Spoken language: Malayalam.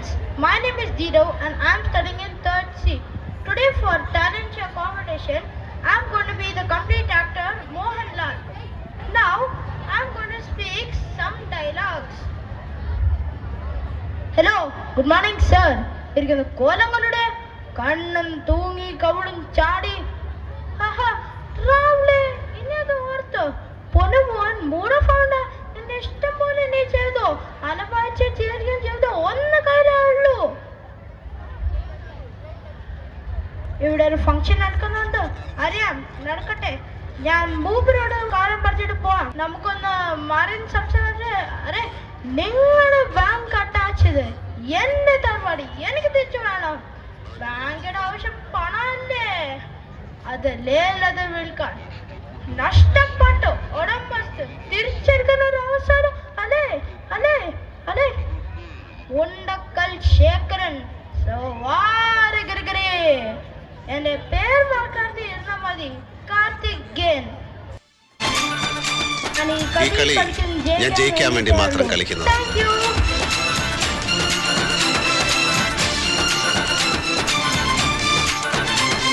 friends, my name is Dido and I am studying in 3rd C. Today for talent show competition, I am going to be the complete actor Mohanlal. Now, I am going to speak some dialogues. Hello, good morning sir. ഇരിക്കുന്ന കോലങ്ങളുടെ കണ്ണും തൂങ്ങി കവിളും ചാടി രാവിലെ ഇനി അത് ഓർത്തോ പൊന്നുമോൻ മൂടഫൗണ്ട എന്റെ ഇഷ്ടം പോലെ നീ ചെയ്തോ അലവാഴ്ച ചേർക്കാൻ ചെയ്തോ ഒന്ന് കാര്യമുള്ളൂ. ഇവിടെ ഒരു ഫംഗ്ഷൻ നടക്കുന്നുണ്ട്, അറിയാം, നടക്കട്ടെ. ഞാൻ മൂപ്പരോട് കാര്യം പറഞ്ഞിട്ട് പോവാം. നമുക്കൊന്ന് മറിൻ സംസാരിച്ച് അരെ നിങ്ങളുടെ ബാങ്ക് അറ്റാച്ചത് എന്റെ തറവാടി എനിക്ക് തിരിച്ചു വേണം. ബാങ്കിന്റെ ആവശ്യം പണമല്ലേ, അതല്ലേ അല്ലാതെ വിൽക്കാൻ നഷ്ടപ്പെട്ടു ഉടമസ്ഥ തിരിച്ചെടുക്കുന്ന ഒരു അവസരം. അല്ലേ അല്ലേ അല്ലേ ഉണ്ടക്കൽ ശേഖരൻ സവാരഗരഗരേ. എന്റെ പേര് മാറ്റാതെ ഇരുന്ന മതി, കാർത്തികേയൻ. ഈ കളി ഞാൻ ജയിക്കാൻ വേണ്ടി മാത്രം കളിക്കുന്നത്. Thank you.